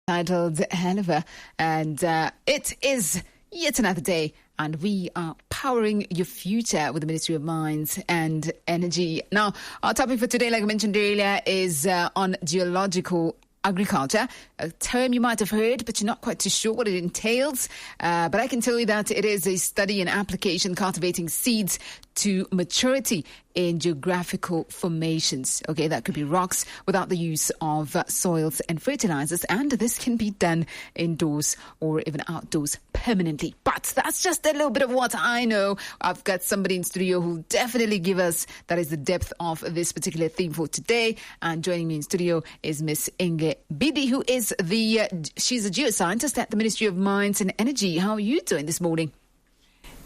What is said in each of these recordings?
titled Hanover, and it is yet another day, and we are powering your future with the Ministry of Mines and Energy. Now, our topic for today, like I mentioned earlier, is on geological agriculture, a term you might have heard, but you're not quite too sure what it entails. But I can tell you that it is a study and application cultivating seeds to maturity in geographical formations. Okay, that could be rocks without the use of soils and fertilizers, and this can be done indoors or even outdoors permanently. But that's just a little bit of what I know. I've got somebody in studio who will definitely give us that is the depth of this particular theme for today. And joining me in studio is Miss Inge Mbidi, who is she's a geoscientist at the Ministry of Mines and Energy. How are you doing this morning?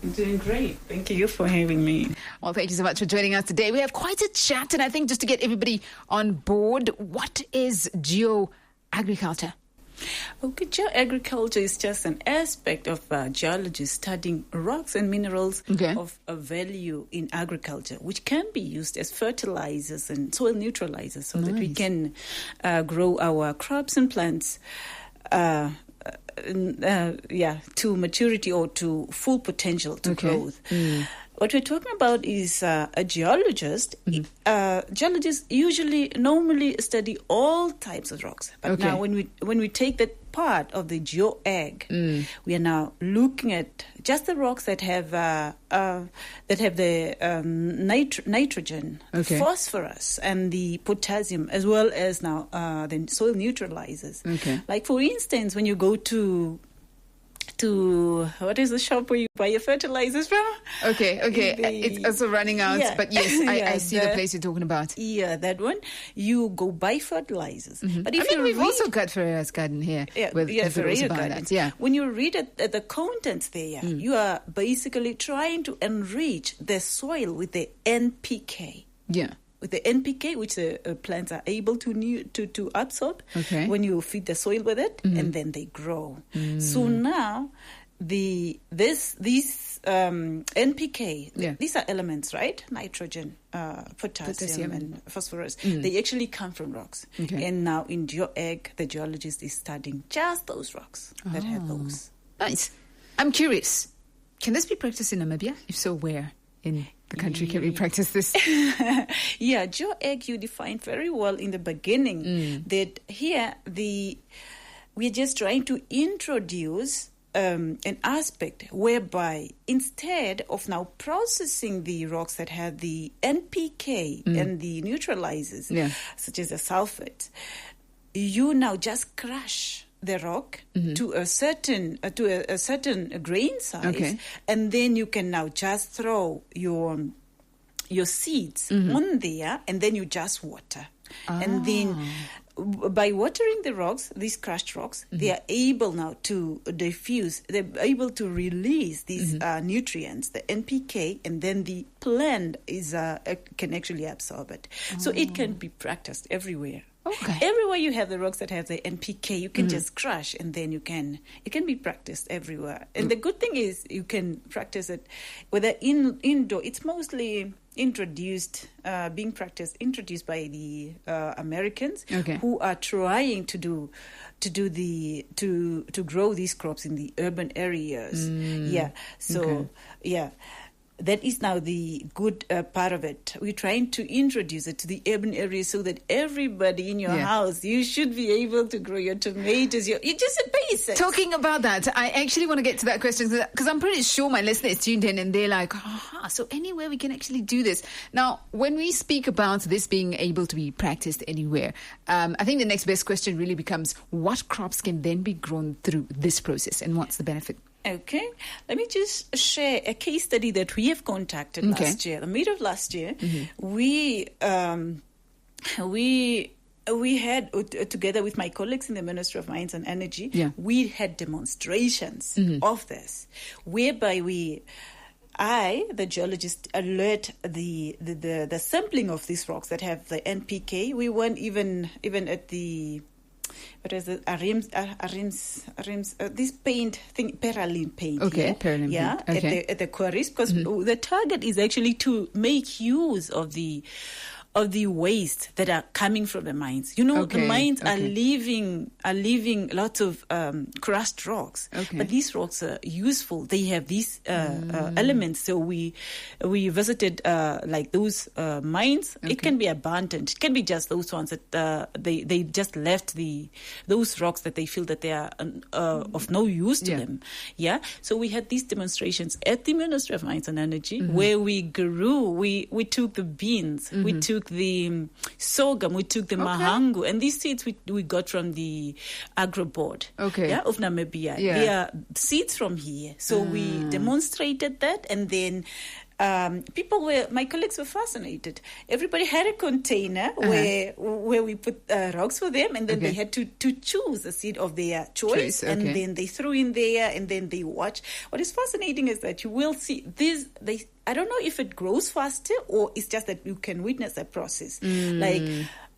I'm doing great. Thank you for having me. Well, thank you so much for joining us today. We have quite a chat, and I think just to get everybody on board, what is geo-agriculture? Okay, geoagriculture is just an aspect of geology studying rocks and minerals of value in agriculture, which can be used as fertilizers and soil neutralizers so that we can grow our crops and plants to maturity or to full potential to growth. What we're talking about is a geologist. Geologists normally study all types of rocks. But now when we take that part of the geo-ag, we are now looking at just the rocks that have the nitrogen, phosphorus, and the potassium, as well as now the soil neutralizers. Like for instance, when you go to what is the shop where you buy your fertilizers from? It's also running out, but yes, I see the place you're talking about. Yeah, that one. You go buy fertilizers. But if we've also got Ferreira's Garden here. Ferreira's Garden. When you read at the contents there, you are basically trying to enrich the soil with the NPK. With the NPK, which the plants are able to absorb when you feed the soil with it, and then they grow. So now, these NPK, these are elements, right? Nitrogen, potassium, and phosphorus. They actually come from rocks. And now in GeoAg, the geologist is studying just those rocks that have those. Nice. I'm curious, can this be practiced in Namibia? If so, where in the country can we practice this? GeoAg you defined very well in the beginning that here we're just trying to introduce an aspect whereby instead of now processing the rocks that have the NPK and the neutralizers, such as the sulfates, you now just crush the rock to a certain grain size, and then you can now just throw your seeds on there, and then you just water, and then by watering the rocks, these crushed rocks, they are able now to diffuse. They're able to release these nutrients, the NPK, and then the plant can actually absorb it. So it can be practiced everywhere. Everywhere you have the rocks that have the NPK, you can just crush, and then it can be practiced everywhere. And the good thing is you can practice it whether indoor. It's mostly introduced by the Americans who are trying to grow these crops in the urban areas. That is now the good part of it. We're trying to introduce it to the urban areas so that everybody in your house, you should be able to grow your tomatoes. You're just a basic. Talking about that, I actually want to get to that question because I'm pretty sure my listeners tuned in and they're like, so anywhere we can actually do this. Now, when we speak about this being able to be practiced anywhere, I think the next best question really becomes what crops can then be grown through this process and what's the benefit? Okay, let me just share a case study that we have conducted last year. The mid of last year, we had, together with my colleagues in the Ministry of Mines and Energy, we had demonstrations of this, whereby the geologist, alert the sampling of these rocks that have the NPK. We weren't even at the this paint thing, Paraline paint. Paraline paint. At the quarries, because the target is actually to make use of the the waste that are coming from the mines. You know, the mines are leaving lots of crushed rocks, but these rocks are useful. They have these elements. So we visited like those mines. It can be abandoned. It can be just those ones that they just left those rocks that they feel that they are of no use to them. Yeah. So we had these demonstrations at the Ministry of Mines and Energy where we grew. We took the beans. We took the sorghum, we took the mahangu, and these seeds we got from the Agro Board of Namibia. They are seeds from here. So we demonstrated that, and then my colleagues were fascinated. Everybody had a container where we put rocks for them, and then they had to choose a seed of their choice, and then they threw in there, and then they watch. What is fascinating is that you will see this. I don't know if it grows faster or it's just that you can witness the process. Like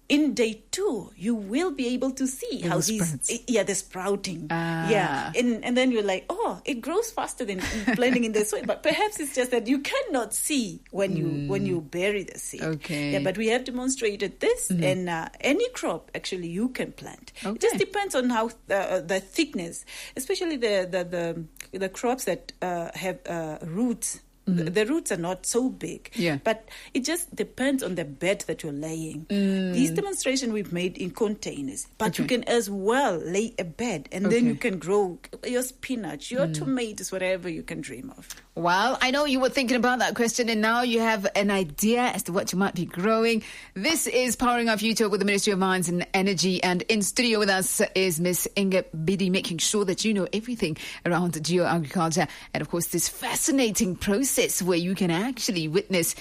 in day 2, you will be able to see how the sprouting. And then you're like, oh, it grows faster than blending in the soil. But perhaps it's just that you cannot see when you bury the seed. But we have demonstrated this, and any crop actually you can plant. It just depends on how the thickness, especially the crops that have roots. The roots are not so big, but it just depends on the bed that you're laying. These demonstrations we've made in containers, but you can as well lay a bed, and then you can grow your spinach, your tomatoes, whatever you can dream of. Well, I know you were thinking about that question, and now you have an idea as to what you might be growing. This is Powering Our Future with the Ministry of Mines and Energy, and in studio with us is Miss Inge Mbidi, making sure that you know everything around geo-agriculture, and of course this fascinating process where you can actually witness,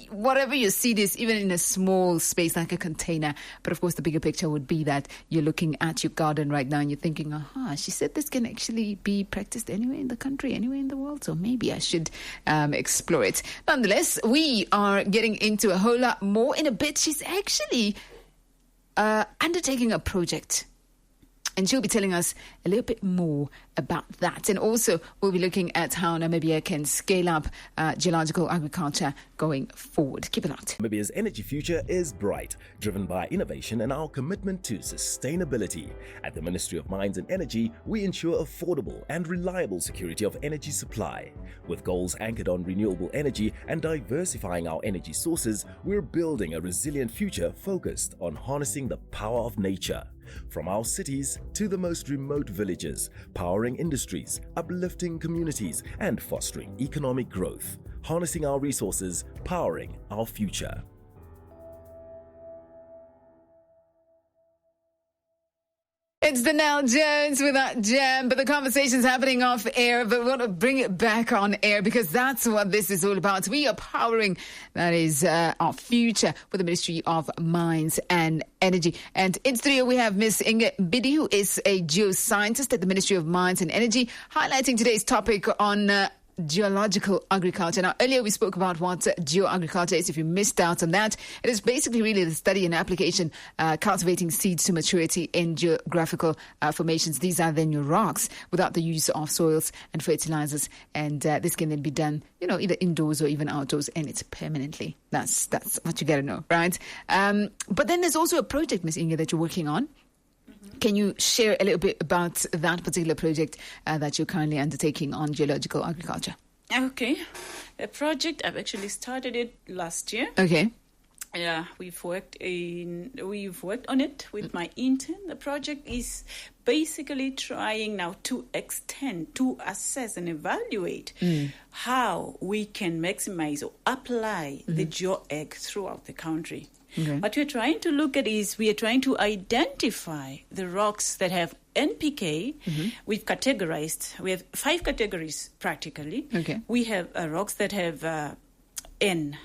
whatever you see this, even in a small space like a container. But of course the bigger picture would be that you're looking at your garden right now and you're thinking, she said this can actually be practiced anywhere in the country, anywhere in the world, so maybe I should explore it. Nonetheless, we are getting into a whole lot more in a bit. She's actually undertaking a project, and she'll be telling us a little bit more about that. And also, we'll be looking at how Namibia can scale up geological agriculture going forward. Keep it locked. Namibia's energy future is bright, driven by innovation and our commitment to sustainability. At the Ministry of Mines and Energy, we ensure affordable and reliable security of energy supply. With goals anchored on renewable energy and diversifying our energy sources, we're building a resilient future focused on harnessing the power of nature. From our cities to the most remote villages, powering industries, uplifting communities, and fostering economic growth. Harnessing our resources, powering our future. It's the Nell Jones with that jam, but the conversation's happening off air, but we want to bring it back on air because that's what this is all about. We are powering, that is our future with the Ministry of Mines and Energy. And in studio we have Miss Inge Mbidi, who is a geoscientist at the Ministry of Mines and Energy, highlighting today's topic on geological agriculture. Now, earlier we spoke about what geoagriculture is. If you missed out on that, it is basically really the study and application, cultivating seeds to maturity in geographical formations. These are then your rocks without the use of soils and fertilizers. And this can then be done, either indoors or even outdoors, and it's permanently. That's what you got to know, right? But then there's also a project, Miss Inge, that you're working on. Can you share a little bit about that particular project that you're currently undertaking on geological agriculture? Okay. A project, I've actually started it last year. Okay. Yeah, we've worked on it with my intern. The project is basically trying now to assess and evaluate how we can maximize or apply the GeoAg throughout the country. Okay. What we're trying to look at is we are trying to identify the rocks that have NPK. We've categorized. We have 5 categories practically. Okay. We have rocks that have N.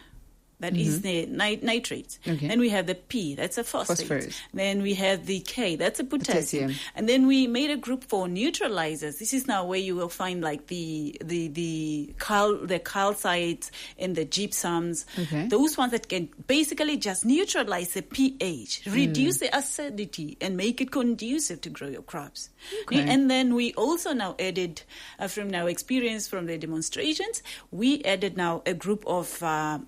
That is the nitrates. Okay. Then we have the P, that's a phosphate. Then we have the K, that's a potassium. And then we made a group for neutralizers. This is now where you will find like the calcites and the gypsums. Okay. Those ones that can basically just neutralize the pH, reduce the acidity, and make it conducive to grow your crops. Okay. And then we also now added, from our experience from the demonstrations, we added now a group of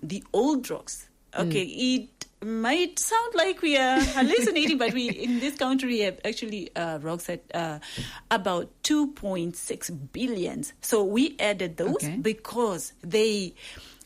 the old rocks Okay, it might sound like we are hallucinating, but we in this country we have actually rocks at about 2.6 billion. So we added those because they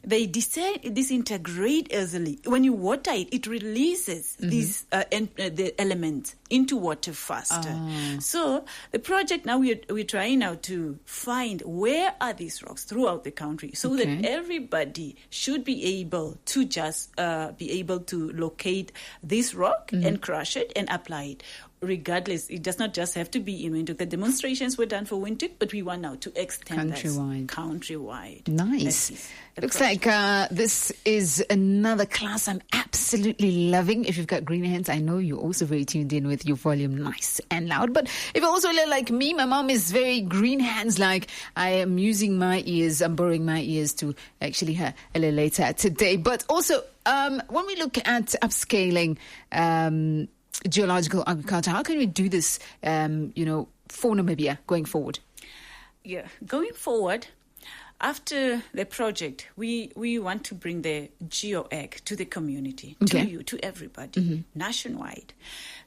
disintegrate easily. When you water it, it releases these the elements into water faster. So the project now we're trying now to find where are these rocks throughout the country, so that everybody should be able to just be able to locate this rock and crush it and apply it. Regardless, it does not just have to be in Windhoek. The demonstrations were done for Windhoek, but we want now to extend countrywide. Nice. Looks like this is another class I'm absolutely loving. If you've got green hands, I know you're also very tuned in with your volume nice and loud. But if you're also like me, my mom is very green hands like. I am using my ears. I'm borrowing my ears to actually her a little later today. But also, when we look at upscaling geological agriculture, how can we do this, for Namibia going forward? Yeah, going forward, after the project, we want to bring the GeoAg to the community, to you, to everybody, nationwide.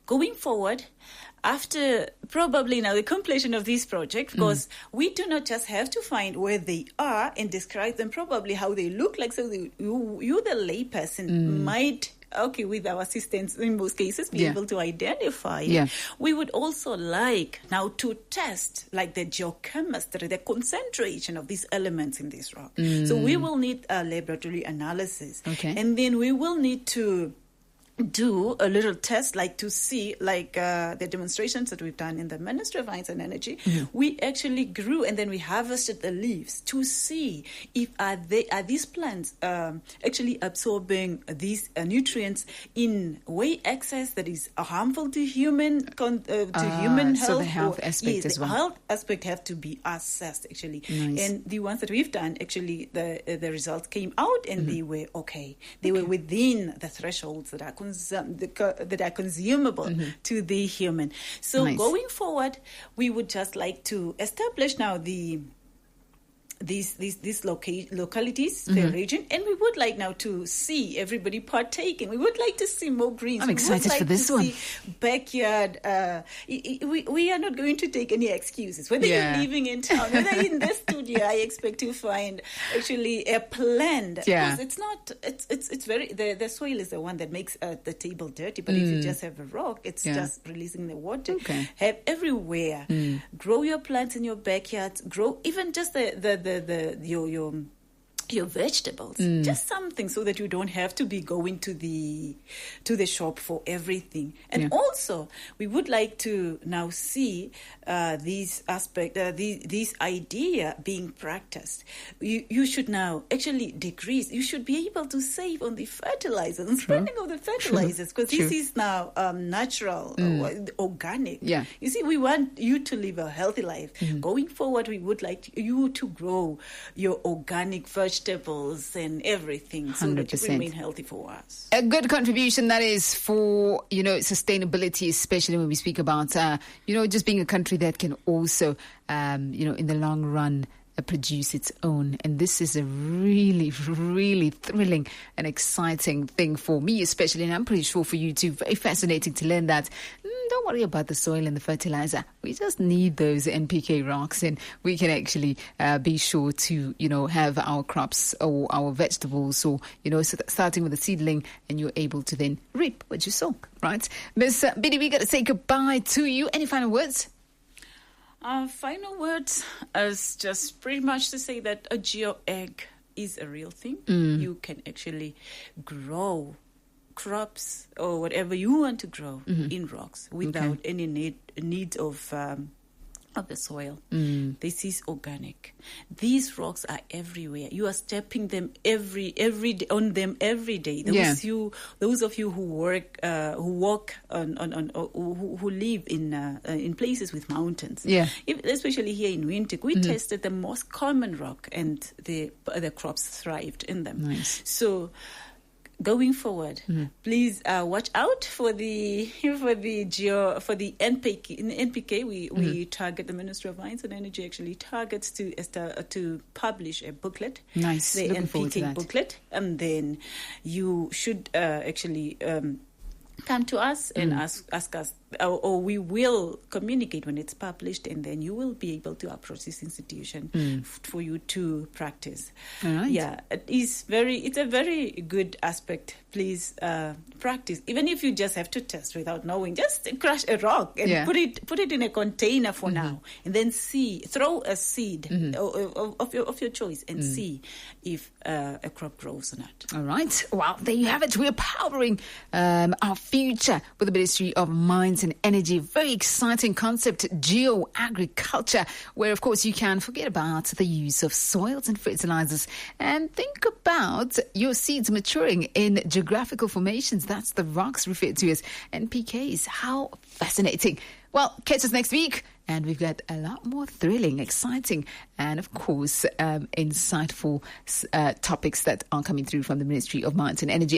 Going forward, after probably now the completion of this project, because we do not just have to find where they are and describe them probably how they look like, so you the layperson, might with our assistance in most cases, be able to identify. We would also like now to test like the geochemistry, the concentration of these elements in this rock. So we will need a laboratory analysis. And then we will need to do a little test, like to see, like the demonstrations that we've done in the Ministry of Mines and Energy. We actually grew and then we harvested the leaves to see if are these plants actually absorbing these nutrients in way excess that is harmful to human human health. So the health aspect as well. The health aspect have to be assessed actually. And the ones that we've done, actually the results came out and they were okay. They were within the thresholds that are that are consumable to the human. So going forward, we would just like to establish now these localities, the region, and we would like now to see everybody partaking. We would like to see more greens. I'm excited for this one. Backyard. We are not going to take any excuses. Whether you're living in town, whether in the studio, I expect to find actually a plant. Because it's not. It's very. The soil is the one that makes the table dirty. But if you just have a rock, it's just releasing the water. Have everywhere. Grow your plants in your backyard. Grow even just your vegetables, just something so that you don't have to be going to the shop for everything. And also, we would like to now see these aspect, this idea being practiced. You should now actually decrease. You should be able to save on the fertilizers and spending of the fertilizers, because this is now natural, organic. You see, we want you to live a healthy life. Going forward, we would like you to grow your organic vegetables and everything, so 100%. That you remain healthy for us. A good contribution that is for, sustainability, especially when we speak about, just being a country that can also, in the long run, produce its own. And this is a really, really thrilling and exciting thing for me, especially, and I'm pretty sure for you too. Very fascinating to learn that. Don't worry about the soil and the fertilizer. We just need those NPK rocks, and we can actually be sure to, have our crops or our vegetables, or, starting with a seedling, and you're able to then reap what you sow, right? Miss Mbidi, we got to say goodbye to you. Any final words? Final words is just pretty much to say that a GeoAg is a real thing. You can actually grow crops or whatever you want to grow in rocks without any need of the soil. This is organic. These rocks are everywhere. You are stepping them every day, on them every day. Those of you who walk on who live in places with mountains. Especially here in Windhoek, we tested the most common rock, and the crops thrived in them. Nice. So going forward, please watch out for the NPK. We target, the Ministry of Mines and Energy actually targets to publish a booklet. Nice. The Looking forward to NPK that. booklet, and then you should actually come to us and ask us, or we will communicate when it's published, and then you will be able to approach this institution for you to practice. All right. Yeah, it's a very good aspect. Please practice, even if you just have to test without knowing. Just crush a rock and put it in a container for now, and then throw a seed of your choice and see if a crop grows or not. All right. Well, there you have it. We're powering our future with the Ministry of Mines and Energy. Very exciting concept, geo-agriculture, where, of course, you can forget about the use of soils and fertilizers and think about your seeds maturing in geographical formations. That's the rocks referred to as NPKs. How fascinating. Well, catch us next week, and we've got a lot more thrilling, exciting, and, of course, insightful topics that are coming through from the Ministry of Mines and Energy.